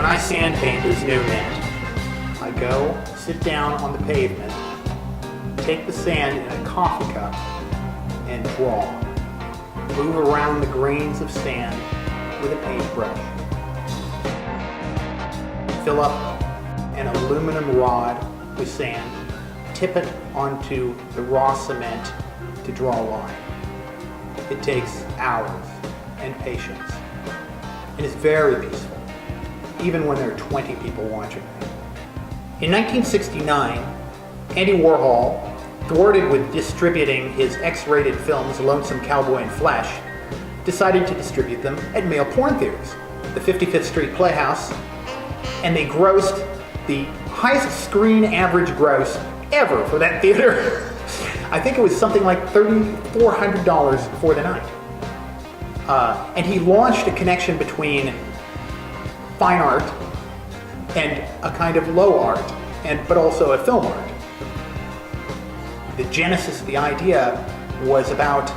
When I sand paint, there's no net. I go, sit down on the pavement, take the sand in a coffee cup, and draw. Move around the grains of sand with a paintbrush. Fill up an aluminum rod with sand, tip it onto the raw cement to draw a line. It takes hours and patience. It is very peaceful, even when there are 20 people watching. In 1969, Andy Warhol, thwarted with distributing his X-rated films Lonesome Cowboy and Flash, decided to distribute them at male porn theaters, the 55th Street Playhouse, and they grossed the highest screen average gross ever for that theater. I think it was something like $3,400 for the night. And he launched a connection between fine art and a kind of low art, but also a film art. The genesis of the idea was about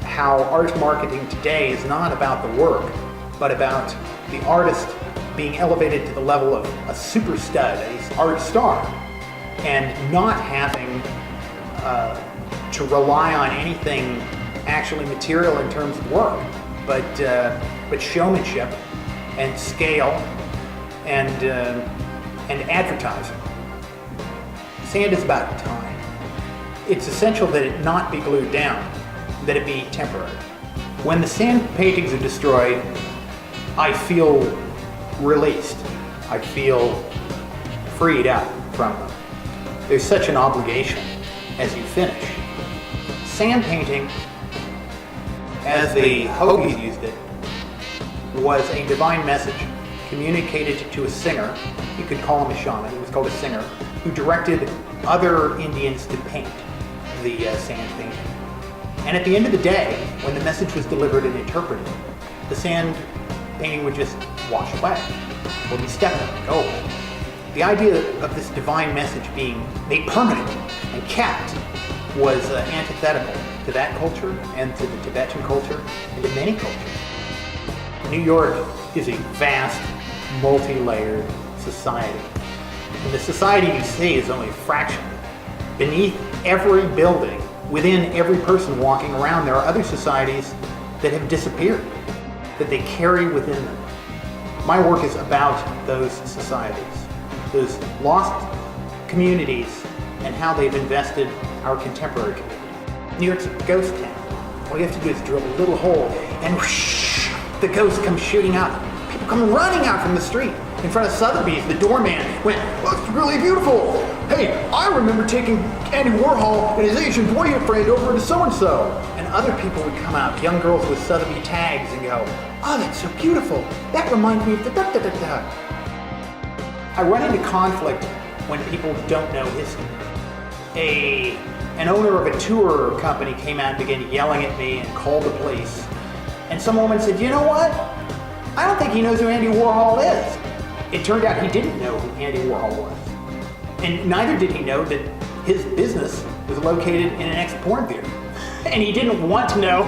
how art marketing today is not about the work, but about the artist being elevated to the level of a super stud, an art star, and not having to rely on anything actually material in terms of work, but showmanship and scale and advertising. Sand is about time. It's essential that it not be glued down, that it be temporary. When the sand paintings are destroyed, I feel released. I feel freed up from them. There's such an obligation as you finish. Sand painting, as the Hopis used it, was a divine message communicated to a singer. You could call him a shaman, he was called a singer, who directed other Indians to paint the sand painting. And at the end of the day, when the message was delivered and interpreted, the sand painting would just wash away, or be stepped on, go away. The idea of this divine message being made permanent and kept was antithetical to that culture and to the Tibetan culture and to many cultures. New York is a vast, multi-layered society. And the society you see is only a fraction. Beneath every building, within every person walking around, there are other societies that have disappeared, that they carry within them. My work is about those societies, those lost communities, and how they've invested our contemporary community. New York's a ghost town. All you have to do is drill a little hole, and whoosh, the ghost comes shooting out. People come running out from the street. In front of Sotheby's, the doorman went, "Oh, it's really beautiful. Hey, I remember taking Andy Warhol and his Asian boy friend over to so-and-so." And other people would come out, young girls with Sotheby tags, and go, "Oh, that's so beautiful. That reminds me of the da-da-da-da." I run into conflict when people don't know history. An owner of a tour company came out and began yelling at me and called the police. And some woman said, "You know what? I don't think he knows who Andy Warhol is." It turned out he didn't know who Andy Warhol was. And neither did he know that his business was located in an ex-porn theater. And he didn't want to know.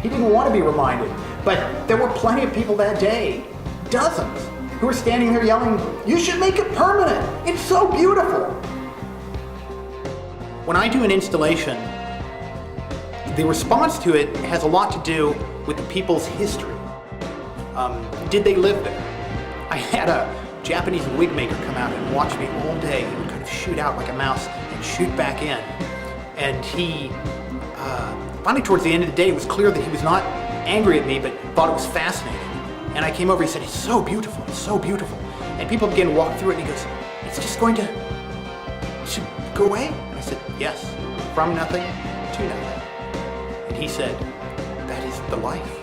He didn't want to be reminded. But there were plenty of people that day, dozens, who were standing there yelling, "You should make it permanent. It's so beautiful." When I do an installation, the response to it has a lot to do with the people's history. Did they live there? I had a Japanese wig maker come out and watch me all day. He would kind of shoot out like a mouse and shoot back in. And he, finally towards the end of the day, it was clear that he was not angry at me, but thought it was fascinating. And I came over, he said, "It's so beautiful, it's so beautiful." And people began to walk through it, and he goes, "It's just going to go away?" And I said, "Yes, from nothing to nothing." And he said, "That is the life."